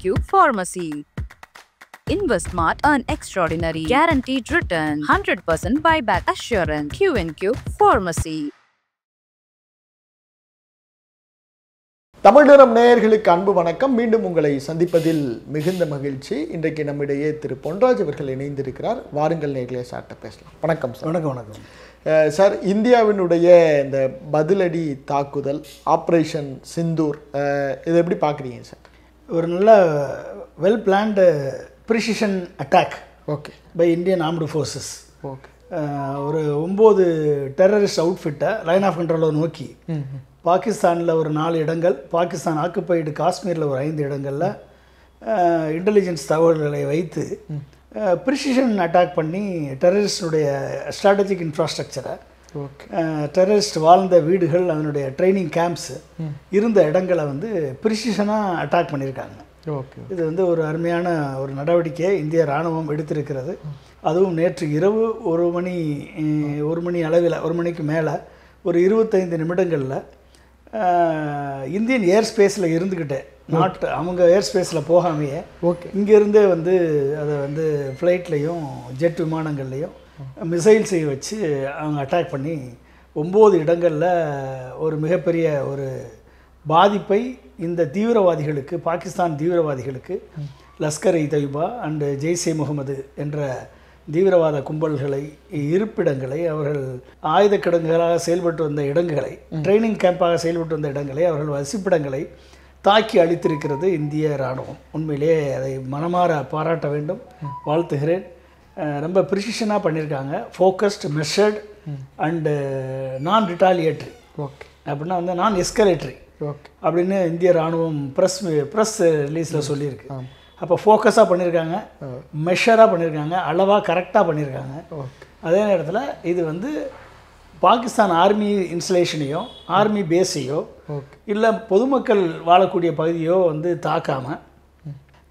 Q&Q Pharmacy. Invest smart, earn extraordinary, guaranteed return, 100% buyback assurance. Q&Q Pharmacy. Tamil நிறம் நேயர்களுக்கு அன்பு வணக்கம். மீண்டும் உங்களை சந்திப்பதில் மிகுந்த மகிழ்ச்சி. இன்றைக்கு நம்மிடையே திரு பொன்ராஜ் அவர்கள் இணைந்திருக்கிறார். வாருங்கள் நேயர்களே, சார்ட்ட பேசலாம். வணக்கம் சார். வணக்கம் சார், இந்தியாவினுடைய இந்த பதிலடி தாக்குதல் ஆப்ரேஷன் சிந்தூர், இதை எப்படி பார்க்குறீங்க சார்? ஒரு நல்ல well planned precision attack okay by Indian armed forces. Okay. ஒரு 9 டெரரிஸ்ட் அவுட்ஃபிட்டை லைன் ஆஃப் கண்ட்ரோலை நோக்கி பாகிஸ்தானில் ஒரு 4 இடங்கள், பாகிஸ்தான் ஆக்குப்பைடு காஷ்மீரில் ஒரு 5 இடங்களில் இன்டெலிஜென்ஸ் தகவல்களை வைத்து ப்ரிசிஷன் அட்டாக் பண்ணி டெரரிஸ்டுடைய ஸ்ட்ராட்டஜிக் இன்ஃப்ராஸ்ட்ரக்சரை, டெரரிஸ்ட் வாழ்ந்த வீடுகள், அதனுடைய ட்ரைனிங் கேம்ப்ஸு இருந்த இடங்களை வந்து ப்ரிசிஷனாக அட்டாக் பண்ணியிருக்காங்க. ஓகே. இது வந்து ஒரு அருமையான ஒரு நடவடிக்கையை இந்திய இராணுவம் எடுத்திருக்கிறது. அதுவும் நேற்று இரவு 1 மணி அளவில், 1 மணிக்கு மேலே ஒரு 25 நிமிடங்களில் இந்தியன் ஏர் ஸ்பேஸில் இருந்துக்கிட்டே, அவங்க ஏர் ஸ்பேஸில் போகாமையே இங்கேருந்தே வந்து அதை வந்து ஃப்ளைட்லேயும் ஜெட் விமானங்கள்லேயும் மிசைல்ஸை வச்சு அவங்க அட்டாக் பண்ணி 9 இடங்களில் ஒரு மிகப்பெரிய ஒரு பாதிப்பை இந்த தீவிரவாதிகளுக்கு, பாகிஸ்தான் தீவிரவாதிகளுக்கு, லஷ்கர்-இ தொய்பா அண்டு ஜெய்ஷே முகமது என்ற தீவிரவாத கும்பல்களை, இருப்பிடங்களை, அவர்கள் ஆயுத கிடங்குகளாக செயல்பட்டு வந்த இடங்களை, ட்ரைனிங் கேம்பாக செயல்பட்டு வந்த இடங்களை, அவர்கள் வசிப்பிடங்களை தாக்கி அளித்திருக்கிறது இந்திய இராணுவம். உண்மையிலே அதை மனமாற பாராட்ட வேண்டும், வாழ்த்துகிறேன். ரொம்ப ப்ரிசிஷனாக பண்ணியிருக்காங்க. ஃபோக்கஸ்டு, மெஷர்டு அண்டு நான் ரிட்டாலியேட்ரி. ஓகே. அப்படின்னா வந்து நான் எஸ்கலேட்ரி அப்படின்னு இந்திய இராணுவம் ப்ரெஸ் ரிலீஸில் சொல்லியிருக்கு. அப்போ ஃபோக்கஸாக பண்ணியிருக்காங்க, மெஷராக பண்ணியிருக்காங்க, அளவாக கரெக்டாக பண்ணியிருக்காங்க. அதே நேரத்தில் இது வந்து பாகிஸ்தான் ஆர்மி இன்ஸ்டலேஷனையோ ஆர்மி பேஸையோ இல்லை பொதுமக்கள் வாழக்கூடிய பகுதியோ வந்து தாக்காமல்,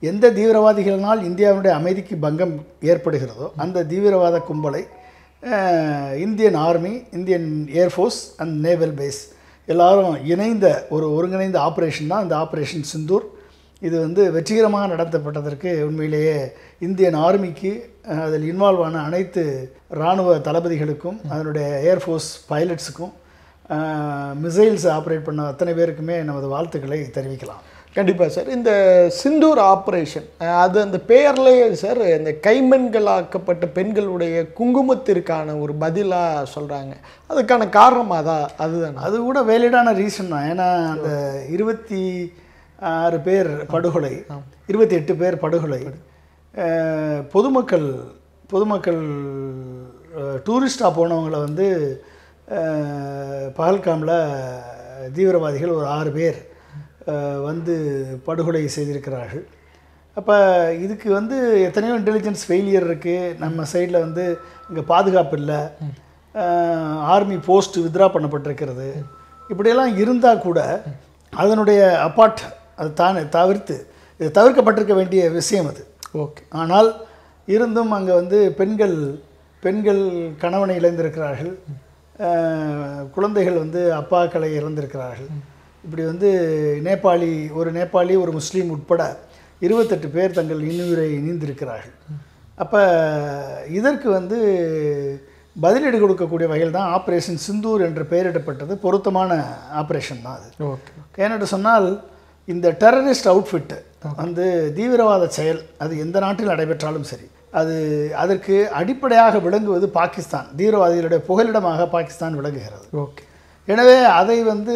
எந்த தீவிரவாதிகளினால் இந்தியாவுடைய அமைதிக்கு பங்கம் ஏற்படுகிறதோ அந்த தீவிரவாத கும்பலை Indian army, Indian air force and naval base எல்லாரும் இணைந்த ஒரு ஒருங்கிணைந்த ஆப்ரேஷன் தான் இந்த ஆப்ரேஷன் சிந்தூர். இது வந்து வெற்றிகரமாக நடத்தப்பட்டதற்கு உண்மையிலேயே இந்தியன் ஆர்மிக்கு, அதில் இன்வால்வ் ஆன அனைத்து இராணுவ தளபதிகளுக்கும், அதனுடைய ஏர்ஃபோர்ஸ் பைலட்ஸுக்கும், மிசைல்ஸ் ஆப்ரேட் பண்ண அத்தனை பேருக்குமே நமது வாழ்த்துக்களை தெரிவிக்கலாம். கண்டிப்பாக சார். இந்த சிந்தூர் ஆப்ரேஷன், அது அந்த பெயர்லேயே சார், இந்த கைமண்களாக்கப்பட்ட பெண்களுடைய குங்குமத்திற்கான ஒரு பதிலாக சொல்கிறாங்க. அதுக்கான காரணம் அதுதான். அது கூட வேலிடான ரீசன் தான். ஏன்னா அந்த 26 பேர் படுகொலை, 28 பேர் படுகொலை, பொதுமக்கள் டூரிஸ்டாக போனவங்களை வந்து பகல்காமில் தீவிரவாதிகள் ஒரு 6 பேர் வந்து படுகொலை செய்திருக்கிறார்கள். அப்போ இதுக்கு வந்து எத்தனையோ இன்டெலிஜென்ஸ் ஃபெயிலியர் இருக்குது. நம்ம சைடில் வந்து இங்கே பாதுகாப்பு இல்லை, ஆர்மி போஸ்ட் வித்ரா பண்ணப்பட்டிருக்கிறது. இப்படியெல்லாம் இருந்தால் கூட அதனுடைய அப்பார்ட், அது தானே இது தவிர்க்கப்பட்டிருக்க வேண்டிய விஷயம் அது. ஓகே. ஆனால் இருந்தும் அங்கே வந்து பெண்கள் கணவனை இழந்திருக்கிறார்கள், குழந்தைகள் வந்து அப்பாக்களை இழந்திருக்கிறார்கள். இப்படி வந்து நேபாளி ஒரு முஸ்லீம் உட்பட 28 பேர் தங்கள் இன்னுயிரை நீந்திருக்கிறார்கள். அப்போ இதற்கு வந்து பதிலடி கொடுக்கக்கூடிய வகையில் தான் ஆப்ரேஷன் சிந்தூர் என்று பெயரிடப்பட்டது. பொருத்தமான ஆப்ரேஷன் தான் அது. ஓகே. ஏனென்று சொன்னால் இந்த டெரரிஸ்ட் அவுட்ஃபிட்டு வந்து தீவிரவாத செயல், அது எந்த நாட்டில் நடைபெற்றாலும் சரி, அதற்கு அடிப்படையாக விளங்குவது பாகிஸ்தான். தீவிரவாதிகளுடைய புகலிடமாக பாகிஸ்தான் விளங்குகிறது. ஓகே. எனவே அதை வந்து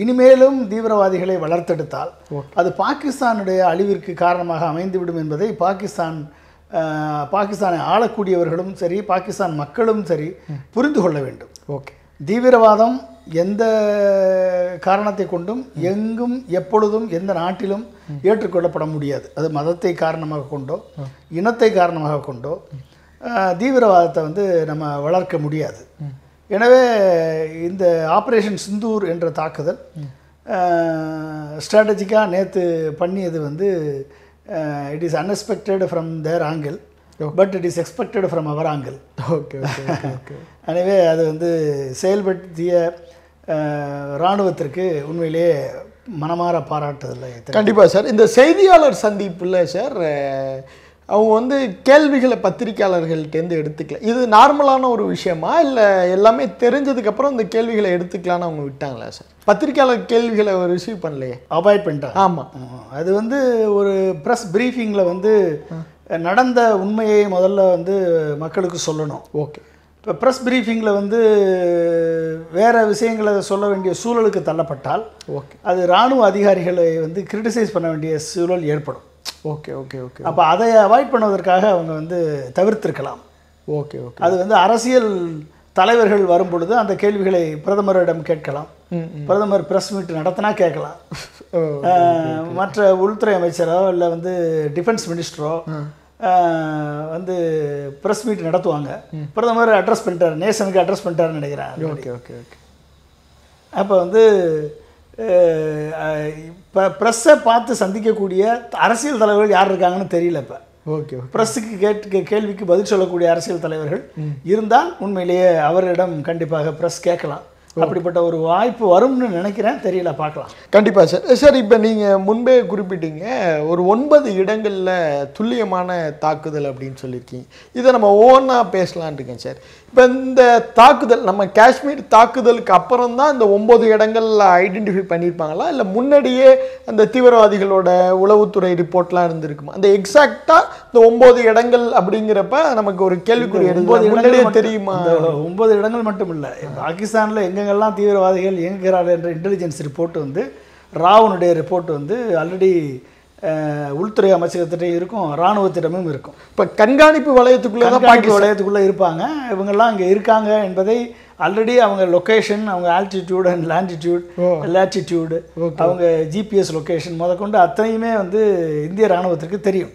இனிமேலும் தீவிரவாதிகளை வளர்த்தெடுத்தால் அது பாகிஸ்தானுடைய அழிவிற்கு காரணமாக அமைந்துவிடும் என்பதை பாகிஸ்தானை ஆளக்கூடியவர்களும் சரி, பாகிஸ்தான் மக்களும் சரி புரிந்து கொள்ள வேண்டும். ஓகே. தீவிரவாதம் எந்த காரணத்தை கொண்டும் எங்கும் எப்பொழுதும் எந்த நாட்டிலும் ஏற்றுக்கொள்ளப்பட முடியாது. அது மதத்தை காரணமாக கொண்டோ இனத்தை காரணமாக கொண்டோ தீவிரவாதத்தை வந்து நம்ம வளர்க்க முடியாது. எனவே இந்த ஆப்ரேஷன் சிந்தூர் என்ற தாக்குதல் ஸ்ட்ராட்டஜிக்காக நேற்று பண்ணியது வந்து it is unexpected from their angle, but it is expected from our angle. Okay. எனவே அது வந்து செயல்படுத்திய இராணுவத்திற்கு உண்மையிலேயே மனமாற பாராட்டுதல். கண்டிப்பாக சார். இந்த செய்தியாளர் சந்திப்பில் சார் அவங்க வந்து கேள்விகளை பத்திரிக்கையாளர்கள்ட்டேருந்து எடுத்துக்கல, இது நார்மலான ஒரு விஷயமா இல்லை எல்லாமே தெரிஞ்சதுக்கப்புறம் இந்த கேள்விகளை எடுத்துக்கலான்னு அவங்க விட்டாங்களா சார்? பத்திரிக்கையாளர் கேள்விகளை ரிசீவ் பண்ணலையே, அவாய்ட் பண்ணிட்டாங்க. ஆமாம், அது வந்து ஒரு ப்ரெஸ் ப்ரீஃபிங்கில் வந்து நடந்த உண்மையை முதல்ல வந்து மக்களுக்கு சொல்லணும். ஓகே. இப்போ ப்ரெஸ் ப்ரீஃபிங்கில் வந்து வேறு விஷயங்களை சொல்ல வேண்டிய சூழலுக்கு தள்ளப்பட்டால் ஓகே அது இராணுவ அதிகாரிகளை வந்து கிரிட்டிசைஸ் பண்ண வேண்டிய சூழல் ஏற்படும். Okay okay okay. அப்போ அதை அவாய்ட் பண்ணுவதற்காக அவங்க வந்து தவிர்த்திருக்கலாம். Okay okay. அது வந்து அரசியல் தலைவர்கள் வரும் பொழுது அந்த கேள்விகளை பிரதமரிடம் கேட்கலாம். பிரதமர் ப்ரெஸ் மீட் நடத்தினா கேட்கலாம். மற்ற உள்துறை அமைச்சரோ இல்லை வந்து டிஃபென்ஸ் மினிஸ்டரோ வந்து ப்ரெஸ் மீட் நடத்துவாங்க. பிரதமர் அட்ரஸ் பண்ணிட்டார், நேஷனுக்கு அட்ரஸ் பண்ணிட்டாருன்னு நினைக்கிறேன். Okay okay okay. அப்போ வந்து இப்போ ப்ரெஸ்ஸை பார்த்து சந்திக்கக்கூடிய அரசியல் தலைவர்கள் யார் இருக்காங்கன்னு தெரியல. இப்போ ஓகே, ப்ரெஸ்ஸுக்கு கேள்விக்கு பதில் சொல்லக்கூடிய அரசியல் தலைவர்கள் இருந்தால் உண்மையிலேயே அவரிடம் கண்டிப்பாக ப்ரெஸ் கேட்கலாம். அப்படிப்பட்ட ஒரு வாய்ப்பு வரும்னு நினைக்கிறேன், தெரியல, பார்க்கலாம். கண்டிப்பாக சார். சார் இப்போ நீங்கள் முன்பே குறிப்பிட்டீங்க ஒரு 9 இடங்களில் துல்லியமான தாக்குதல் அப்படின்னு சொல்லியிருக்கீங்க. இதை நம்ம ஒவ்வொன்றா பேசலான் இருக்கேன் சார். இப்போ இந்த தாக்குதல் நம்ம காஷ்மீர் தாக்குதலுக்கு அப்புறம் தான் இந்த 9 இடங்களில் ஐடென்டிஃபை பண்ணியிருப்பாங்களா, இல்லை முன்னாடியே அந்த தீவிரவாதிகளோட உளவுத்துறை ரிப்போர்ட்லாம் இருந்திருக்குமா? அந்த எக்ஸாக்டாக இந்த 9 இடங்கள் அப்படிங்கிறப்ப நமக்கு ஒரு கேள்விக்குறி முன்னாடியே தெரியுமா? 9 இடங்கள் மட்டும் இல்லை, பாகிஸ்தானில் எங்கெங்கெல்லாம் தீவிரவாதிகள் இயங்குகிறார்கள் என்ற இன்டெலிஜென்ஸ் ரிப்போர்ட் வந்து ராவனுடைய ரிப்போர்ட் வந்து ஆல்ரெடி உள்துறை அமைச்சகத்திட்டே இருக்கும், இராணுவத்திடமும் இருக்கும். இப்போ கண்காணிப்பு வளையத்துக்குள்ளே இருப்பாங்க. இவங்கெல்லாம் இங்கே இருக்காங்க என்பதை ஆல்ரெடி அவங்க லொக்கேஷன், அவங்க ஆல்டிடியூட் அண்ட் லேட்டிடியூடு, அவங்க ஜிபிஎஸ் லொக்கேஷன் முதற்கொண்டு அத்தனையுமே வந்து இந்திய இராணுவத்திற்கு தெரியும்.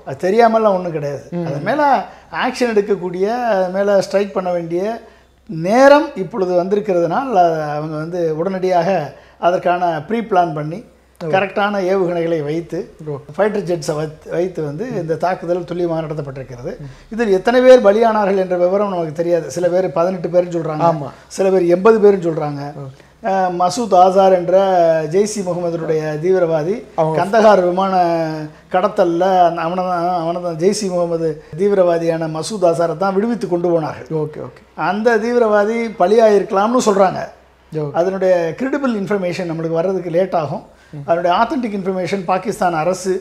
அது தெரியாமலாம் ஒன்றும் கிடையாது. அது மேலே ஆக்ஷன் எடுக்கக்கூடிய, அது மேலே ஸ்ட்ரைக் பண்ண வேண்டிய நேரம் இப்பொழுது வந்திருக்கிறதுனால் அவங்க வந்து உடனடியாக அதற்கான ப்ரீ பிளான் பண்ணி கரெக்டான ஏவுகணைகளை வைத்து ஃபைட்டர் ஜெட்ஸை வைத்து வந்து இந்த தாக்குதல் துல்லியமாக நடத்தப்பட்டிருக்கிறது. இதில் எத்தனை பேர் பலியானார்கள் என்ற விவரம் நமக்கு தெரியாது. சில பேர் 18 பேருன்னு சொல்கிறாங்க, சில பேர் 80 பேருன்னு சொல்கிறாங்க. மசூத் ஆசார் என்ற ஜெய்சி முகமதுடைய தீவிரவாதி கந்தகார் விமான கடத்தலில் அவனதான் ஜெய்சி முகமது தீவிரவாதியான மசூத் ஆசாரை தான் விடுவித்து கொண்டு போனார்கள். Okay okay. அந்த தீவிரவாதி பலியாயிருக்கலாம்னு சொல்கிறாங்க. அதனுடைய கிரெடிபிள் இன்ஃபர்மேஷன் நம்மளுக்கு வர்றதுக்கு லேட் ஆகும். அதனுடைய ஆத்தென்டிக் இன்ஃபர்மேஷன் பாகிஸ்தான் அரசு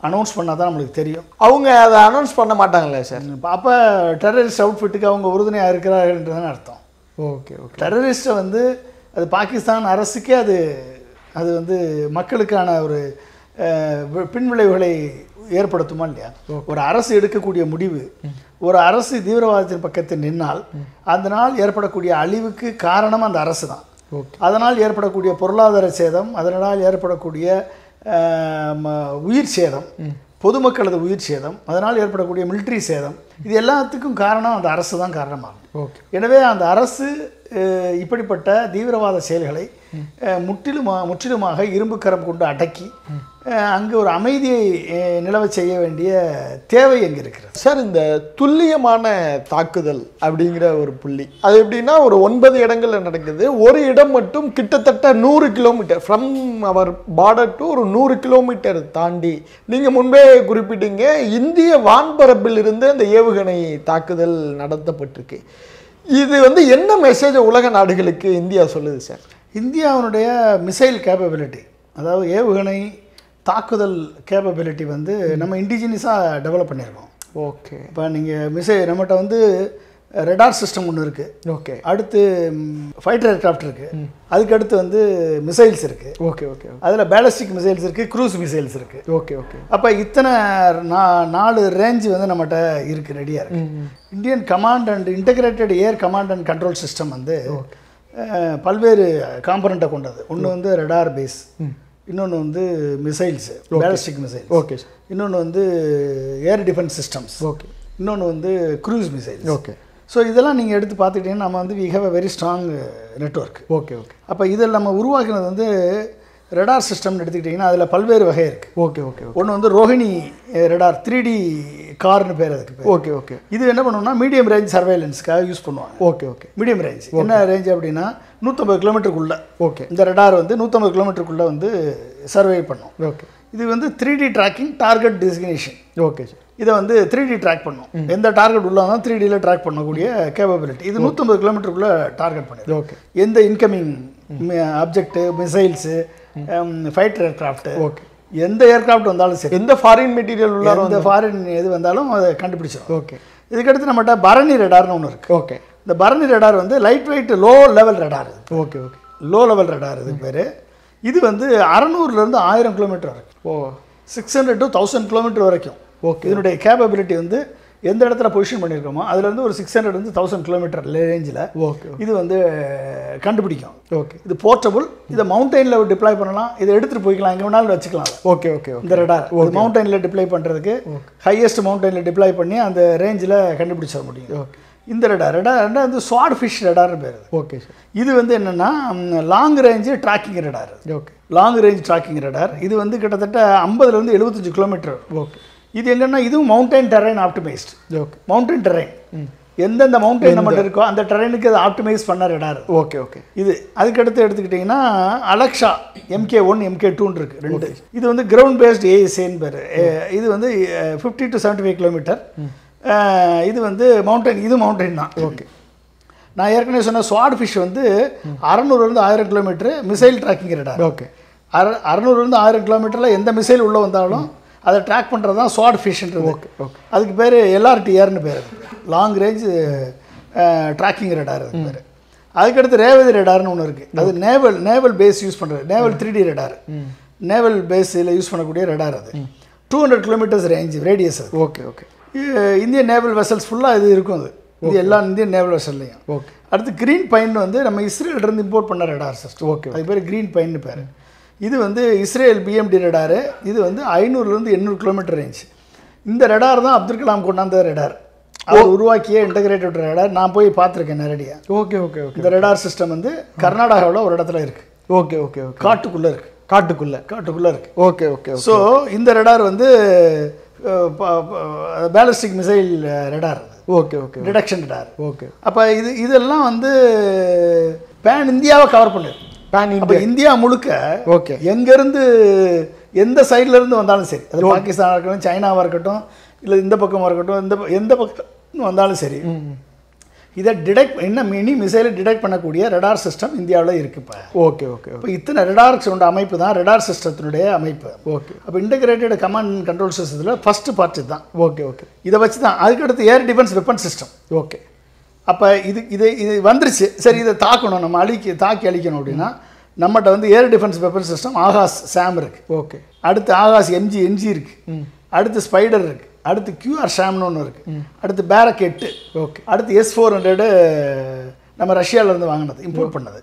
அனௌன்ஸ் பண்ணால் தான் நம்மளுக்கு தெரியும். அவங்க அதை அனௌன்ஸ் பண்ண மாட்டாங்களே சார்? அப்போ டெரரிஸ்ட் அவுட்ஃபிட்டுக்கு அவங்க உறுதுணையாக இருக்கிறார்கள்ன்றதுன்னு அர்த்தம். Okay okay. டெரரிஸ்ட்டை வந்து அது பாகிஸ்தான் அரசுக்கே அது வந்து மக்களுக்கான ஒரு பின்விளைவுகளை ஏற்படுத்துமா இல்லையா? ஒரு அரசு எடுக்கக்கூடிய முடிவு, ஒரு அரசு தீவிரவாதத்தின் பக்கத்தில் நின்னால் அந்த நாள் ஏற்படக்கூடிய அழிவுக்கு காரணம் அந்த அரசு தான். அதனால் ஏற்படக்கூடிய பொருளாதார சேதம், அதனால் ஏற்படக்கூடிய உயிர் சேதம், பொதுமக்களது உயிர் சேதம், அதனால் ஏற்படக்கூடிய மிலிட்ரி சேதம், இது எல்லாத்துக்கும் காரணம் அந்த அரசு தான் காரணமாகும். எனவே அந்த அரசு இப்படிப்பட்ட தீவிரவாத செயல்களை முற்றிலுமாக இரும்பு கரம் கொண்டு அடக்கி அங்கே ஒரு அமைதியை நிலவ செய்ய வேண்டிய தேவை எங்கே இருக்கிறது சார்? இந்த துல்லியமான தாக்குதல் அப்படிங்கிற ஒரு புள்ளி அது எப்படின்னா ஒரு 9 இடங்களில் நடக்குது. ஒரு இடம் மட்டும் கிட்டத்தட்ட 100 kilometre from our border to ஒரு 100 கிலோமீட்டர் தாண்டி, நீங்கள் முன்பே குறிப்பிட்டீங்க, இந்திய வான்பரப்பில் இருந்து அந்த ஏவுகணை தாக்குதல் நடத்தப்பட்டிருக்கு. இது வந்து என்ன மெசேஜ் உலக நாடுகளுக்கு இந்தியா சொல்லுது சார்? இந்தியாவுடைய மிசைல் கேப்பபிலிட்டி, அதாவது ஏவுகணை தாக்குதல் கேப்பபிலிட்டி வந்து நம்ம இண்டிஜினியஸாக டெவலப் பண்ணியிருக்கோம். ஓகே. இப்போ நீங்கள் நம்மகிட்ட வந்து ரெடார் சிஸ்டம் ஒன்று இருக்குது. ஓகே. அடுத்து ஃபைட்டர் ஏர்க்ராஃப்ட் இருக்குது. அதுக்கு அடுத்து வந்து மிசைல்ஸ் இருக்குது. Okay okay. அதில் பேலஸ்டிக் மிசைல்ஸ் இருக்குது, க்ரூஸ் மிசைல்ஸ் இருக்குது. Okay okay. அப்போ இத்தனை 4 ரேஞ்சு வந்து நம்மகிட்ட இருக்குது, ரெடியாக இருக்குது. Indian command and integrated air command and control system வந்து பல்வேறு காம்பனண்ட்டை கொண்டது. ஒன்று வந்து ரெடார் பேஸ், இன்னொன்று வந்து மிசைல்ஸு, பேலஸ்டிக் மிசைல்ஸ். ஓகே. இன்னொன்று வந்து ஏர் டிஃபென்ஸ் சிஸ்டம்ஸ். ஓகே. இன்னொன்று வந்து க்ரூஸ் மிசைல்ஸ். ஓகே. ஸோ இதெல்லாம் நீங்கள் எடுத்து பார்த்துக்கிட்டிங்கன்னா நம்ம வந்து we have a very strong network. Okay okay. அப்போ இதில் நம்ம உருவாக்கினது வந்து ரெடார் சிஸ்டம்னு எடுத்துக்கிட்டிங்கன்னா அதில் பல்வேறு வகை இருக்குது. Okay okay. ஒன்று வந்து ரோஹிணி ரெடார் 3D கார்னு பேர் அதுக்கு. Okay okay. இது என்ன பண்ணுவோம்னா மீடியம் ரேஞ்ச் சர்வேலன்ஸ்க்காக யூஸ் பண்ணுவாங்க. Okay okay. மீடியம் ரேஞ்ச் என்ன ரேஞ்ச் அப்படின்னா 150 கிலோமீட்டருக்குள்ளே. ஓகே. இந்த ரெடார் வந்து 150 கிலோமீட்டருக்குள்ளே வந்து சர்வே பண்ணும். ஓகே. இது வந்து 3D tracking target designation. Okay sir. இதை வந்து 3D ட்ராக் பண்ணும். எந்த டார்கெட் உள்ள தான் 3Dயில் ட்ராக் பண்ணக்கூடிய கேப்பபிலிட்டி. இது 150 கிலோமீட்டருக்குள்ளே டார்கெட் பண்ணிடும். ஓகே. எந்த incoming object, missiles, fighter aircraft, okay, எந்த ஏர்க்ராஃப்ட் வந்தாலும் சரி, எந்த ஃபாரின் மெட்டீரியல் உள்ள எந்த ஃபாரின் எது வந்தாலும் அதை கண்டுபிடிச்சிடும். ஓகே. இதுக்கடுத்து நம்மகிட்ட பரணி ரெடார்னு ஒன்று இருக்குது. ஓகே. இந்த பரணி ரெடார் வந்து light weight low level radar. Okay okay. Low level radar இது பேர். இது வந்து 600லேருந்து 1000 கிலோமீட்டர் வரைக்கும். ஓ. 600 to 1000 கிலோமீட்டர் வரைக்கும். ஓகே. இதனுடைய கேப்பபிலிட்டி வந்து எந்த இடத்துல பொசிஷன் பண்ணியிருக்கோமோ அதுலேருந்து ஒரு 600 to 1000 கிலோமீட்டர் ரேஞ்சில் ஓகே இது வந்து கண்டுபிடிக்கும். ஓகே. இது போர்ட்டபுள். இதை மவுண்டெயினில் டிப்ளாய் பண்ணலாம். இதை எடுத்துகிட்டு போய்க்கலாம், எங்கே வேணாலும் வச்சுக்கலாம். Okay okay. இந்த ரெடார் மவுண்டெயினில் டிப்ளாய் பண்ணுறதுக்கு ஹையஸ்ட் மவுண்டெயினில் டிப்ளாய் பண்ணி அந்த ரேஞ்சில் கண்டுபிடிச்சிட முடியும். ஓகே. இந்த ரெடார் வந்து ஸ்வாட் ஃபிஷ் ரெடார்னு பேர். Okay sir. இது வந்து என்னென்னா long range tracking radar. Okay. Long range tracking radar. இது வந்து கிட்டத்தட்ட 50லேருந்து 75 கிலோமீட்டர். ஓகே. இது எங்கன்னா இதுவும் mountain terrain optimised. Okay. Mountain terrain எந்தெந்த மவுண்டைன் நம்மகிட்ட இருக்கோ அந்த டெரைனுக்கு அதை ஆப்டிமைஸ் பண்ண ரெடார். Okay okay. இது அதுக்கடுத்து எடுத்துக்கிட்டிங்கன்னா அலெக்ஸா MK1 MK2 இருக்குது, ரெண்டு. இது வந்து கிரவுண்ட் பேஸ்ட் ASAன்னு பேர். இது வந்து 50 to 75 கிலோமீட்டர். இது வந்து மவுண்டைன், இது மவுண்டைன் தான். ஓகே. நான் ஏற்கனவே சொன்ன ஸ்வாட் ஃபிஷ் வந்து 600லேருந்து 1000 kilometre missile tracking radar. Okay. 600லேருந்து 1000 கிலோமீட்டரில் எந்த மிசைல் உள்ளே வந்தாலும் அதை ட்ராக் பண்ணுறது தான் ஸ்வாட் ஃபிஷ்ன்றது. Okay okay. அதுக்கு பேர் LRTRன்னு பேர். லாங் ரேஞ்ச் ட்ராக்கிங் ரெடார் அதுக்கு பேர். அதுக்கடுத்து ரேவதி ரெடார்னு ஒன்று இருக்குது. அது நேவல் பேஸ் யூஸ் பண்ணுறது. Naval 3D radar. நேவல் பேஸில் யூஸ் பண்ணக்கூடிய ரெடார். அது 200 கிலோமீட்டர்ஸ் ரேஞ்ச் ரேடியஸ் அது. Okay okay. Indian naval vessels ஃபுல்லாக இது இருக்கும். அது இது எல்லா இந்தியன் நேவல் வெசல்லையும். ஓகே. அடுத்து க்ரீன் பைன் வந்து நம்ம இஸ்ரேலிருந்து இம்போர்ட் பண்ண ரெடார் சிஸ்டம். ஓகே. அது பேர் க்ரீன் பைன்னு பேர். இது வந்து இஸ்ரேல் BMD ரெடாரு. இது வந்து 500லேருந்து 800 கிலோமீட்டர் ரேஞ்ச். இந்த ரெடார் தான் அப்துல் கலாம் கொண்டாந்த ரெடார். அவர் உருவாக்கிய இன்டகிரேட்டட் ரெடார். நான் போய் பார்த்துருக்கேன் நேரடியாக. Okay okay okay. இந்த ரெடார் சிஸ்டம் வந்து கர்நாடகாவில் ஒரு இடத்துல இருக்குது. Okay okay okay. காட்டுக்குள்ளே இருக்குது. காட்டுக்குள்ளே இருக்குது. Okay okay. ஸோ இந்த ரெடார் வந்து ballistic missile radar. Okay okay. Detection radar. Okay. அப்போ இதெல்லாம் வந்து பேன் இந்தியாவை கவர் பண்ணுது. அப்போ இந்தியா முழுக்க ஓகே எங்கேருந்து எந்த சைட்லேருந்து வந்தாலும் சரி, அது பாகிஸ்தானாக இருக்கட்டும், சைனாவாக இருக்கட்டும், இல்லை இந்த பக்கமாக இருக்கட்டும், எந்த பக்கம் வந்தாலும் சரி, இதை டிடெக்ட் மினி மிசைலை டிடெக்ட் பண்ணக்கூடிய ரெடார் சிஸ்டம் இந்தியாவில் இருக்குது இப்போ. Okay okay. இப்போ இத்தனை ரெடார்ஸ் உண்ட அமைப்பு தான் ரெடார் சிஸ்டத்தினுடைய அமைப்பு. ஓகே. அப்போ இன்டகிரேட்டட் கமாண்ட் கண்ட்ரோல் சிஸ்டத்தில் ஃபஸ்ட்டு பார்ட் தான். Okay okay. இதை வச்சு தான் அதுக்கடுத்து air defence weapon system. Okay. அப்போ இது வந்துருச்சு. சரி, இதை தாக்கணும், நம்ம தாக்கி அழிக்கணும் அப்படின்னா நம்மகிட்ட வந்து air defence weapon system Akash SAM இருக்குது. ஓகே. அடுத்து ஆகாஷ் NG இருக்குது. அடுத்து ஸ்பைடர் இருக்குது. அடுத்து QR SAMனு ஒன்று இருக்குது. அடுத்து பேரக் 8. ஓகே. அடுத்து S400 நம்ம ரஷ்யாவிலேருந்து வாங்கினது, இம்போர்ட் பண்ணது.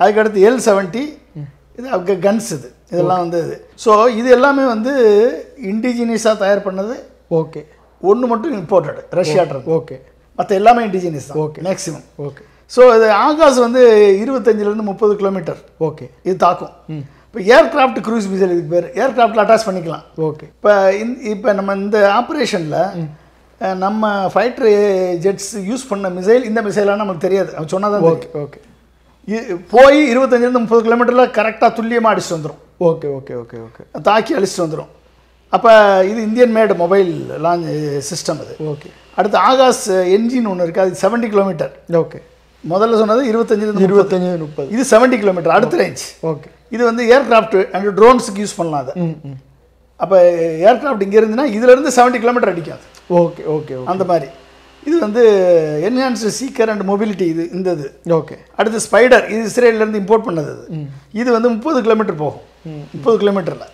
அதுக்கடுத்து L70. இது கன்ஸ். இதெல்லாம் வந்து இது. ஸோ இது எல்லாமே வந்து இண்டிஜினியஸாக தயார் பண்ணது. ஓகே. ஒன்று மட்டும் இம்போர்ட்டட் ரஷ்யாட்றது. ஓகே. மற்ற எல்லாமே இண்டிஜினியஸ் தான். ஓகே. மேக்ஸிமம். ஓகே. ஸோ இது ஆகாஷ் வந்து 25லேருந்து 30 கிலோமீட்டர். ஓகே. இது தாக்கும். இப்போ ஏர்கிராஃப்ட் க்ரூஸ் மிசைல் இதுக்கு பேர். ஏர்கிராஃப்டில் அட்டாச் பண்ணிக்கலாம். ஓகே. இப்போ நம்ம இந்த ஆப்ரேஷனில் நம்ம ஃபைட்டர் ஜெட்ஸ் யூஸ் பண்ண மிசைல் இந்த மிசைலாக நமக்கு தெரியாது. அவன் சொன்னால் தான். Okay okay. போய் 25லேருந்து 30 கிலோமீட்டரில் கரெக்டாக துல்லியமாக அடிச்சுட்டு வந்துடும். Okay okay okay okay. தாக்கி அழிச்சிட்டு வந்துடும். அப்போ இது இந்தியன் மேடு மொபைல் லான்ச் சிஸ்டம் அது. ஓகே. அடுத்து ஆகாஷ் என்ஜின் ஒன்று இருக்குது. அது 70 கிலோமீட்டர். ஓகே. முதல்ல சொன்னது 25 30. இது 70 கிலோமீட்டர் அடுத்த ரேஞ்ச். ஓகே. இது வந்து ஏர்கிராஃப்ட் அண்ட் ட்ரோன்ஸுக்கு யூஸ் பண்ணலாம் அதை. அப்போ ஏர்கிராஃப்ட் இங்கே இருந்துன்னா இதுலேருந்து 70 கிலோமீட்டர் அடிக்காது. Okay okay. அந்த மாதிரி இது வந்து என்ஹான்ஸ்டு சீக்கர் அண்ட் மொபிலிட்டி இந்த இது. ஓகே. அடுத்து ஸ்பைடர். இது இஸ்ரேல்லேருந்து இம்போர்ட் பண்ணது. இது வந்து 30 கிலோமீட்டர் போகும். 30 கிலோமீட்டரில்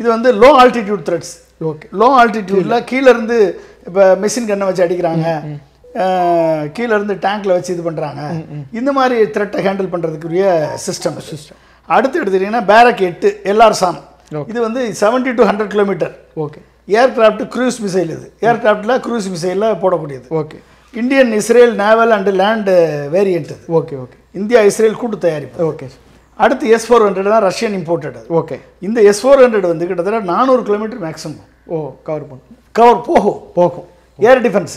இது வந்து low altitude threats. Okay. Low ஆல்டிடியூடில் கீழேருந்து இப்போ மெஷின் கன்னை வச்சு அடிக்கிறாங்க, கீழேருந்து டேங்கில் வச்சு இது பண்ணுறாங்க. இந்த மாதிரி த்ரெட்டை ஹேண்டில் பண்ணுறதுக்குரிய சிஸ்டம். அடுத்து எடுத்துக்கிட்டிங்கன்னா பேரக் 8 LRSAM. இது வந்து 70 to 100 kilometre. Okay. Aircraft cruise missile. இது ஏர்கிராஃப்டில் க்ரூஸ் மிசைலில் போடக்கூடியது. Okay. Indian Israel naval and land variant இது. Okay okay. இந்தியா இஸ்ரேல் கூட்டு தயாரிப்பு. ஓகே. அடுத்து S-400 தான் ரஷ்யன் இம்போர்ட்டட். ஓகே. இந்த S-400 வந்து கிட்டத்தட்ட 400 கிலோமீட்டர் மேக்ஸிமம் கவர் போகும் ஏர் டிஃபென்ஸ்.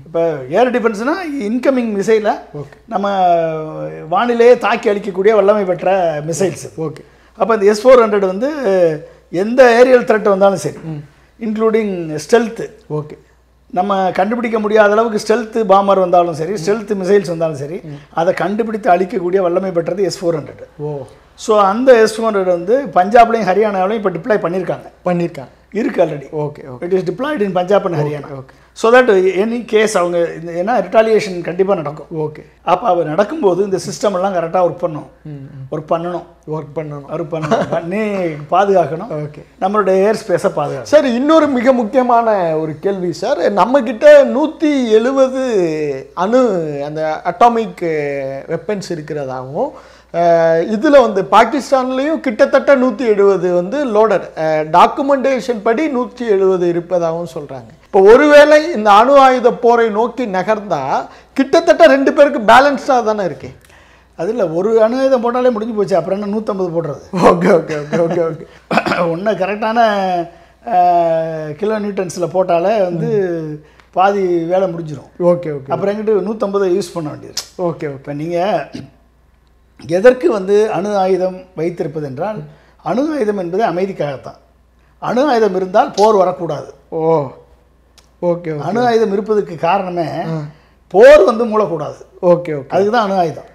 இப்போ ஏர் டிஃபென்ஸ்னா இன்கமிங் மிசைலை நம்ம வானிலையே தாக்கி அழிக்கக்கூடிய வல்லமை பெற்ற மிசைல்ஸ். ஓகே. அப்போ இந்த S-400 வந்து எந்த ஏரியல் த்ரெட் வந்தாலும் சரி, இன்க்ளூடிங் ஸ்டெல்த்து, ஓகே, நம்ம கண்டுபிடிக்க முடியாத அளவுக்கு ஸ்டெல்த்து பாம்பர் வந்தாலும் சரி, ஸ்டெல்த்து மிசைல்ஸ் வந்தாலும் சரி, அதை கண்டுபிடித்து அழிக்கக்கூடிய வல்லமை பெற்றது S-400. ஸோ அந்த S-400 வந்து பஞ்சாப்லையும் ஹரியானாவிலையும் இப்போ டிப்ளாய் பண்ணியிருக்காங்க. இருக்கு already. Okay. It is deployed in Punjab and Haryana. So that any case அவங்க ஏன்னா ரிட்டாலியேஷன் கண்டிப்பாக நடக்கும். ஓகே. அப்போ அவர் நடக்கும்போது இந்த சிஸ்டம் எல்லாம் கரெக்டாக ஒர்க் பண்ணணும் பண்ணி பாதுகாக்கணும். ஓகே. நம்மளுடைய ஏர் ஸ்பேஸை பாதுகாக்கணும். சார், இன்னொரு மிக முக்கியமான ஒரு கேள்வி சார். நம்மக்கிட்ட 170 அணு அந்த அட்டாமிக் வெப்பன்ஸ் இருக்கிறதாகவும், இதில் வந்து பாகிஸ்தான்லேயும் கிட்டத்தட்ட 170 வந்து லோடட், டாக்குமெண்டேஷன் படி 170 இருப்பதாகவும் சொல்கிறாங்க. இப்போ ஒருவேளை இந்த அணு ஆயுத போரை நோக்கி நகர்ந்தா கிட்டத்தட்ட 2 பேருக்கு பேலன்ஸ்டாக தானே இருக்கு. அதில் ஒரு அணு ஆயுதம் போட்டாலே முடிஞ்சு போச்சு, அப்புறம் என்ன 150 போடுறது? Okay okay okay okay okay. ஒன்று கரெக்டான கிலோ நியூட்டன்ஸில் போட்டாலே வந்து பாதி வேலை முடிஞ்சிடும். Okay okay. அப்புறம் எங்கிட்ட 150 யூஸ் பண்ண வேண்டியது. Okay okay. இப்போ நீங்கள் எதற்கு வந்து அணு ஆயுதம் வைத்திருப்பது என்றால், அணு ஆயுதம் என்பது அமைதிக்காகத்தான். அணு ஆயுதம் இருந்தால் போர் வரக்கூடாது. ஓகே. அணு ஆயுதம் இருப்பதற்கு காரணமே போர் வந்து மூடக்கூடாது. Okay okay. அதுக்கு தான் அணு ஆயுதம்.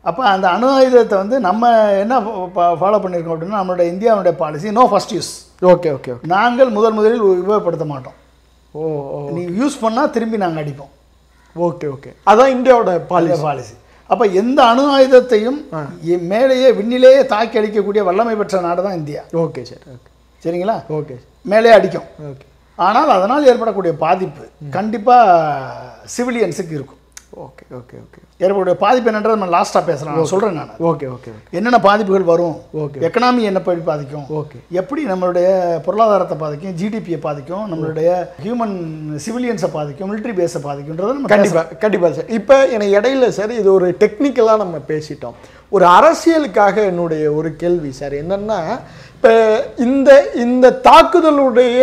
அப்போ அந்த அணு ஆயுதத்தை வந்து நம்ம என்ன ஃபாலோ பண்ணியிருக்கோம் அப்படின்னா, நம்மளுடைய இந்தியாவுடைய policy no first use. Okay okay. நாங்கள் முதலில் உபயோகப்படுத்த மாட்டோம். நீ யூஸ் பண்ணால் திரும்பி நாங்கள் அடிப்போம். Okay okay. அதான் இந்தியாவோட பாலிசி. அப்போ எந்த அணு ஆயுதத்தையும் மேலேயே விண்ணிலேயே தாக்கி அடிக்கக்கூடிய வல்லமை பெற்ற நாடு தான் இந்தியா. Okay sir. ஓகே. சரிங்களா? ஓகே. மேலே அடிக்கும். ஓகே. ஆனால் அதனால் ஏற்படக்கூடிய பாதிப்பு கண்டிப்பாக சிவிலியன்ஸுக்கு இருக்கும். Okay okay okay. ஏற்படக்கூடிய பாதிப்பு என்னன்றது நம்ம லாஸ்ட்டாக பேசலாம். நான் சொல்கிறேன் நான். Okay okay. என்னென்ன என்னென்ன பாதிப்புகள் வரும், ஓகே, எக்கனாமி என்ன எப்படி பாதிக்கும், ஓகே, எப்படி நம்மளுடைய பொருளாதாரத்தை பாதிக்கும், ஜிடிபியை பாதிக்கும், நம்மளுடைய ஹியூமன் சிவிலியன்ஸை பாதிக்கும், மிலிட்ரி பேஸை பாதிக்கும்ன்றது நம்ம கண்டிப்பாக சார். இப்போ எனக்கு இடையில சார் இது ஒரு டெக்னிக்கலாக நம்ம பேசிட்டோம். ஒரு அரசியலுக்காக என்னுடைய ஒரு கேள்வி சார் என்னன்னா, இப்போ இந்த தாக்குதலுடைய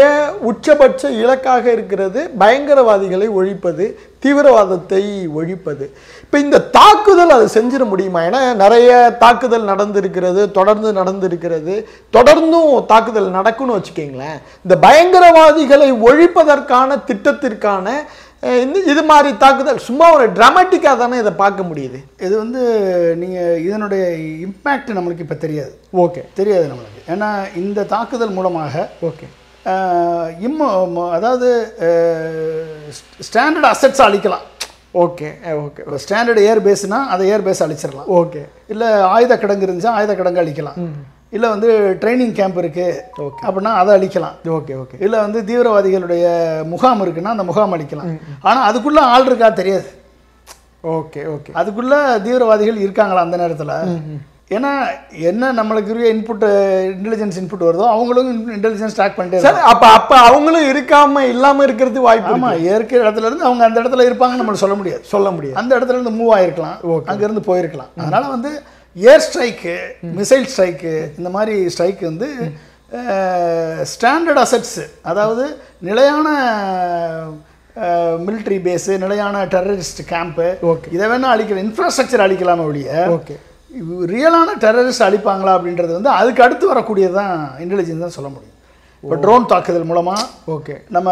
உச்சபட்ச இலக்காக இருக்கிறது பயங்கரவாதிகளை ஒழிப்பது, தீவிரவாதத்தை ஒழிப்பது. இப்போ இந்த தாக்குதல் அதை செஞ்சிட முடியுமா? ஏன்னா நிறைய தாக்குதல் நடந்திருக்கிறது, தொடர்ந்து நடந்திருக்கிறது, தொடர்ந்தும் தாக்குதல் நடக்கும்னு வச்சுக்கிங்களேன். இந்த பயங்கரவாதிகளை ஒழிப்பதற்கான திட்டத்திற்கான இது மாதிரி தாக்குதல் சும்மா ஒரு டிராமாட்டிக்காக தானே இதை பார்க்க முடியுது. இது வந்து நீங்கள் இதனுடைய இம்பேக்ட் நம்மளுக்கு இப்போ தெரியாது. ஓகே, தெரியாது நம்மளுக்கு. ஏன்னா இந்த தாக்குதல் மூலமாக ஓகே அதாவது ஸ்டாண்டர்ட் அசெட்ஸ் அழிக்கலாம். Okay okay. இப்போ ஸ்டாண்டர்ட் ஏர் பேஸ்னால் அதை ஏர் பேஸ் அழிச்சிடலாம். ஓகே. இல்லை ஆயுத கிடங்கு இருந்துச்சா ஆயுத கிடங்கு அழிக்கலாம். இல்லை வந்து ட்ரைனிங் கேம்ப் இருக்குது அப்படின்னா அதை அழிக்கலாம். Okay okay. இல்லை வந்து தீவிரவாதிகளுடைய முகாம் இருக்குன்னா அந்த முகாம் அழிக்கலாம். ஆனால் அதுக்குள்ளே ஆள் இருக்கா தெரியாது. Okay okay. அதுக்குள்ளே தீவிரவாதிகள் இருக்காங்களா அந்த நேரத்தில்? ஏன்னா என்ன நம்மளுக்கு இன்புட் இன்டெலிஜென்ஸ் இன்புட் வருதோ அவங்களும் இன்டெலிஜென்ஸ் ட்ராக் பண்ணிட்டே சார். அப்போ அவங்களும் இல்லாமல் இருக்கிறது வாய்ப்பு. ஆமாம், இருக்கிற இடத்துல இருந்து அவங்க அந்த இடத்துல இருப்பாங்கன்னு நம்மளுக்கு சொல்ல முடியாது. அந்த இடத்துல இருந்து மூவ் ஆகிருக்கலாம், அங்கேருந்து போயிருக்கலாம். அதனால் வந்து ஏர் ஸ்ட்ரைக்கு, மிசைல் ஸ்ட்ரைக்கு, இந்த மாதிரி ஸ்ட்ரைக்கு வந்து ஸ்டாண்டர்ட் அசெட்ஸு, அதாவது நிலையான மிலிட்ரி பேஸு, நிலையான டெரரிஸ்ட் கேம்ப்பு, இதை வேணால் அழிக்கலாம், இன்ஃப்ராஸ்ட்ரக்சர் அழிக்கலாமே ஒழிய ரியலான டெரரிஸ்ட் அழிப்பாங்களா அப்படின்றது வந்து அதுக்கு அடுத்து வரக்கூடியது தான் இன்டெலிஜென்ஸ் தான் சொல்ல முடியும். இப்போ ட்ரோன் தாக்குதல் மூலமாக நம்ம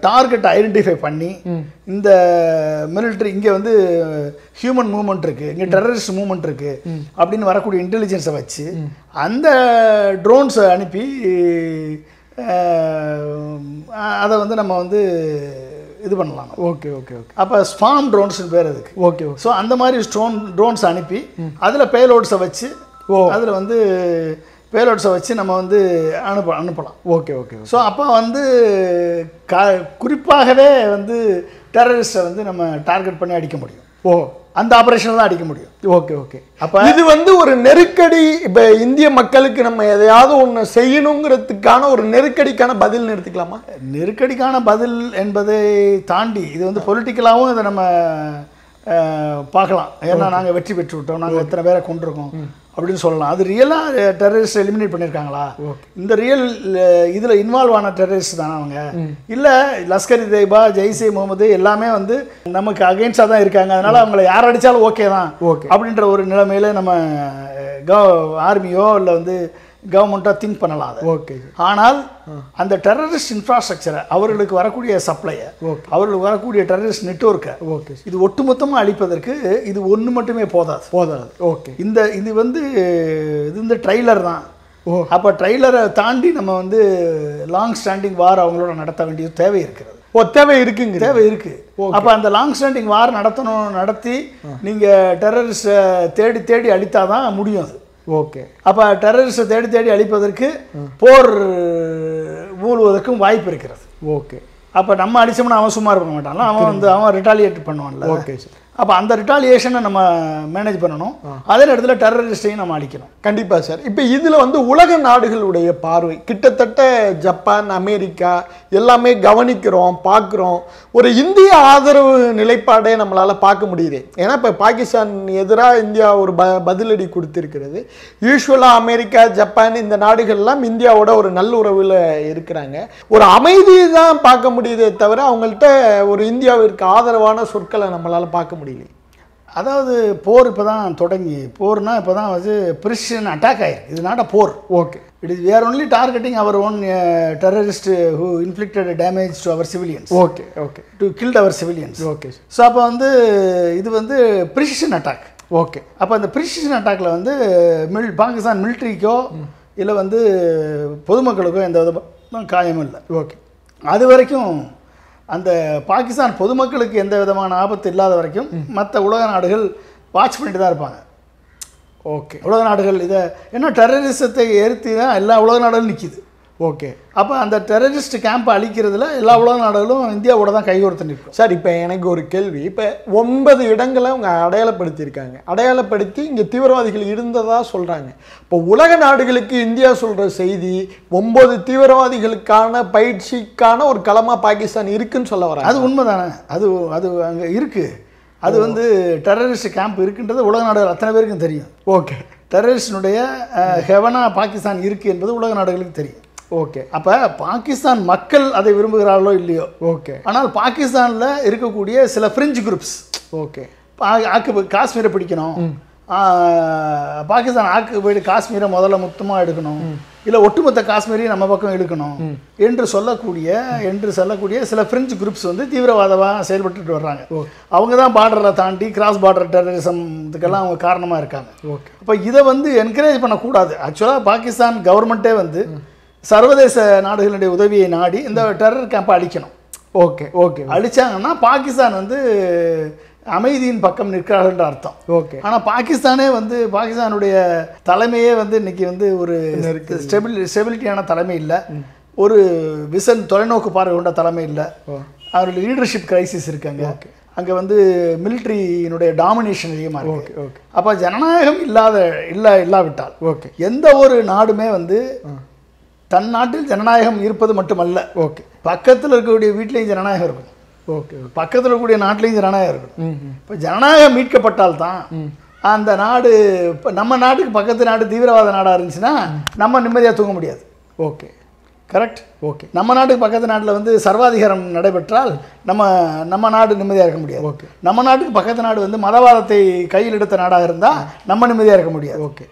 டார்கெட் ஐடென்டிஃபை பண்ணி இந்த மிலிட்ரி இங்கே வந்து ஹியூமன் மூவ்மெண்ட் இருக்குது, இங்கே டெரரிஸ்ட் மூவ்மெண்ட் இருக்குது அப்படின்னு வரக்கூடிய இன்டெலிஜென்ஸை வச்சு அந்த ட்ரோன்ஸை அனுப்பி அதை வந்து நம்ம வந்து இது பண்ணலாம். Okay okay okay. அப்போ ஸ்பாம் ட்ரோன்ஸ்னு பேர் அதுக்கு. ஓகே. ஸோ அந்த மாதிரி ட்ரோன்ஸ் அனுப்பி அதில் பேலோட்ஸை வச்சு அதில் வந்து பேலோட்ஸை வச்சு நம்ம வந்து அனுப்பலாம். Okay okay. ஸோ அப்போ வந்து குறிப்பாகவே வந்து டெரரிஸ்ட்டை வந்து நம்ம டார்கெட் பண்ணி அடிக்க முடியும். அந்த ஆபரேஷனில் தான் அடிக்க முடியும். Okay okay. அப்போ இது வந்து ஒரு நெருக்கடி. இப்போ இந்திய மக்களுக்கு நம்ம எதையாவது ஒன்று செய்யணுங்கிறதுக்கான ஒரு நெருக்கடிக்கான பதில்னு எடுத்துக்கலாமா? நெருக்கடிக்கான பதில் என்பதை தாண்டி இது வந்து பொலிட்டிக்கலாகவும் இதை நம்ம பார்க்கலாம். ஏன்னா நாங்கள் வெற்றி பெற்று விட்டோம், நாங்கள் எத்தனை பேரை கொண்டிருக்கோம் அப்படின்னு சொல்லலாம். அது ரியலாக டெரரிஸ்ட் எலிமினேட் பண்ணியிருக்காங்களா, இந்த ரியல் இதில் இன்வால்வ் ஆன டெரரிஸ்ட் தானே அவங்க, இல்லை லஷ்கர் தொய்பா, ஜெய்ஷே முகமது எல்லாமே வந்து நமக்கு அகெயின்ஸ்டாக தான் இருக்காங்க, அதனால் அவங்கள யார் அடித்தாலும் ஓகே தான் அப்படின்ற ஒரு நிலைமையில் நம்ம ஆர்மியோ இல்லை வந்து கவர்மெண்ட்டாக திங்க் பண்ணலாம் அது. ஓகே. ஆனால் அந்த டெரரிஸ்ட் இன்ஃப்ராஸ்ட்ரக்சரை, அவர்களுக்கு வரக்கூடிய சப்ளையை, அவர்களுக்கு வரக்கூடிய டெரரிஸ்ட் நெட்வொர்க்கை இது ஒட்டுமொத்தமாக அழிப்பதற்கு இது ஒன்று மட்டுமே போதாது. ஓகே. இது வந்து இந்த ட்ரைலர் தான். அப்போ ட்ரைலரை தாண்டி நம்ம வந்து லாங் ஸ்டாண்டிங் வார் அவங்களோட நடத்த வேண்டிய தேவை இருக்கிறது. தேவை இருக்கு. அப்போ அந்த லாங் ஸ்டாண்டிங் வார் நடத்தி நீங்கள் டெரரிஸ்ட்டை தேடி அழித்தாதான் முடியும் அது. ஓகே. அப்போ டெரரிஸ்ட்டை தேடி அழிப்பதற்கு போர் மூழ்வதற்கும் வாய்ப்பு இருக்கிறது. ஓகே. அப்போ நம்ம அடிச்சோம்னா அவன் சும்மா இருக்க மாட்டான்ல, அவன் ரிட்டாலியேட் பண்ணுவான்ல. Okay sir. அப்போ அந்த ரிட்டாலியேஷனை நம்ம மேனேஜ் பண்ணணும், அதே இடத்துல டெரரிஸ்டையும் நம்ம அடிக்கணும். கண்டிப்பாக சார். இப்போ இதில் வந்து உலக நாடுகளுடைய பார்வை கிட்டத்தட்ட ஜப்பான், அமெரிக்கா எல்லாமே கவனிக்கிறோம், பார்க்குறோம். ஒரு இந்திய ஆதரவு நிலைப்பாடே நம்மளால் பார்க்க முடியுது. ஏன்னா இப்போ பாகிஸ்தான் எதிராக இந்தியா ஒரு பதிலடி கொடுத்துருக்கிறது. யூஸ்வலாக அமெரிக்கா, ஜப்பான் இந்த நாடுகள்லாம் இந்தியாவோட ஒரு நல்லுறவில் இருக்கிறாங்க. ஒரு அமைதியை தான் பார்க்க முடியுதே தவிர அவங்கள்ட்ட ஒரு இந்தியாவிற்கு ஆதரவான சொற்களை நம்மளால் பார்க்க முடியல. அதாவது போர் இப்போ தான் தொடங்கி, போர்னா இப்போ தான் வந்து பிரிசிஷன் அட்டாக் ஆயிருக்கு. இது நாட்ட போர். Okay. It is we are only targeting our own terrorist who inflicted damage to our civilians. Okay. To killed our civilians. Okay. So அப்போ வந்து இது வந்து பிரிசிஷன் அட்டாக். ஓகே. அப்போ அந்த பிரிசிஷன் அட்டாக்ல வந்து பாகிஸ்தான் மிலிட்ரிக்கோ இல்லை வந்து பொதுமக்களுக்கோ எந்த விதமான காயமும் இல்லை. ஓகே. அது வரைக்கும் அந்த பாகிஸ்தான் பொதுமக்களுக்கு எந்த விதமான ஆபத்து இல்லாத வரைக்கும் மற்ற உலக நாடுகள் வாட்ச் பண்ணிட்டு தான் இருப்பாங்க. ஓகே. உலக நாடுகள் இதை என்ன டெரரிசத்தை ஏற்றி தான் எல்லா உலக நாடுகளும் நிற்கிது. ஓகே. அப்போ அந்த டெரரிஸ்ட் கேம்பை அழிக்கிறதுல எல்லா உலக நாடுகளும் இந்தியாவோட தான் கைகோர்த்து நிற்கும். சார், இப்போ எனக்கு ஒரு கேள்வி. இப்போ 9 இடங்களை அவங்க அடையாளப்படுத்தியிருக்காங்க. அடையாளப்படுத்தி இங்கே தீவிரவாதிகள் இருந்ததா சொல்கிறாங்க. இப்போ உலக நாடுகளுக்கு இந்தியா சொல்கிற செய்தி 9 தீவிரவாதிகளுக்கான பயிற்சிக்கான ஒரு களமாக பாகிஸ்தான் இருக்குன்னு சொல்ல வராங்க. அது உண்மை தானே? அது அங்கே இருக்குது. அது வந்து டெரரிஸ்ட் கேம்ப் இருக்குன்றது உலக நாடுகள் அத்தனை பேருக்கும் தெரியும். ஓகே. டெரரிஸ்டினுடைய ஹெவனாக பாகிஸ்தான் இருக்குது என்பது உலக நாடுகளுக்கு தெரியும். ஓகே. அப்போ பாகிஸ்தான் மக்கள் அதை விரும்புகிறார்களோ இல்லையோ, ஓகே, ஆனால் பாகிஸ்தானில் இருக்கக்கூடிய சில ஃப்ரெஞ்சு குரூப்ஸ், ஓகே, காஷ்மீரை பிடிக்கணும், பாகிஸ்தான் ஆக்குபைடு காஷ்மீரை முதல்ல மொத்தமாக எடுக்கணும், இல்லை ஒட்டுமொத்த காஷ்மீரையும் நம்ம பக்கம் இழுக்கணும் என்று சொல்லக்கூடிய சில ஃப்ரெஞ்சு குரூப்ஸ் வந்து தீவிரவாதமாக செயல்பட்டு வர்றாங்க. அவங்க தான் பார்டரை தாண்டி கிராஸ் பார்டர் டெரரிசம் இதுக்கெல்லாம் அவங்க காரணமாக இருக்காங்க. அப்போ இதை வந்து என்கரேஜ் பண்ணக்கூடாது. ஆக்சுவலாக பாகிஸ்தான் கவர்மெண்ட்டே வந்து சர்வதேச நாடுகளுடைய உதவியை நாடி இந்த டெரர் கேம்பை அழிக்கணும். Okay, okay. அழிச்சாங்கன்னா பாகிஸ்தான் வந்து அமைதியின் பக்கம் நிற்கிறார்கள் அர்த்தம். ஓகே. ஆனால் பாகிஸ்தானே வந்து பாகிஸ்தானுடைய தலைமையே வந்து இன்னைக்கு வந்து ஒரு ஸ்டெபிலிட்டியான தலைமை இல்லை, ஒரு தொலைநோக்கு பார்வை கொண்ட தலைமை இல்லை, அவருடைய லீடர்ஷிப் கிரைசிஸ் இருக்காங்க. அங்கே வந்து மிலிட்ரியினுடைய டாமினேஷன் அதிகமாக இருக்கு. அப்போ ஜனநாயகம் இல்லாவிட்டால் எந்த ஒரு நாடுமே வந்து தன் நாட்டில் ஜனநாயகம் இருப்பது மட்டுமல்ல, பக்கத்தில் இருக்கக்கூடிய வீட்டிலையும் ஜனநாயகம் இருக்கும், பக்கத்தில் இருக்கக்கூடிய நாட்டிலையும் ஜனநாயகம் இருக்கும். இப்போ ஜனநாயகம் மீட்கப்பட்டால்தான் அந்த நாடு, இப்போ நம்ம நாட்டுக்கு பக்கத்து நாடு தீவிரவாத நாடாக இருந்துச்சுன்னா நம்ம நிம்மதியாக தூங்க முடியாது. Okay, correct. ஓகே. நம்ம நாட்டுக்கு பக்கத்து நாட்டில் வந்து சர்வாதிகாரம் நடைபெற்றால் நம்ம நாடு நிம்மதியாக இருக்க முடியாது. ஓகே. நம்ம நாட்டுக்கு பக்கத்து நாடு வந்து மதவாதத்தை கையில் எடுத்த நாடாக இருந்தால் நம்ம நிம்மதியாக இருக்க முடியாது. ஓகே.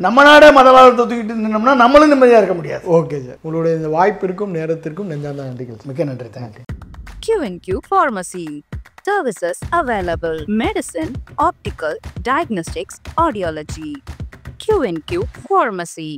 நம்ம நாடே மதவாதத்தை தூக்கிட்டு நின்னோம்னா நம்மளும் நிம்மதியாக இருக்க முடியாது. ஓகே சார், உங்களுடைய இந்த வாய்ப்பிற்கும் நேரத்திற்கும் நெஞ்சார்ந்த நன்றிகள். மிக்க நன்றி. Thank you. Q&Q Pharmacy. Services available: medicine, optical, diagnostics, audiology. Q&Q Pharmacy.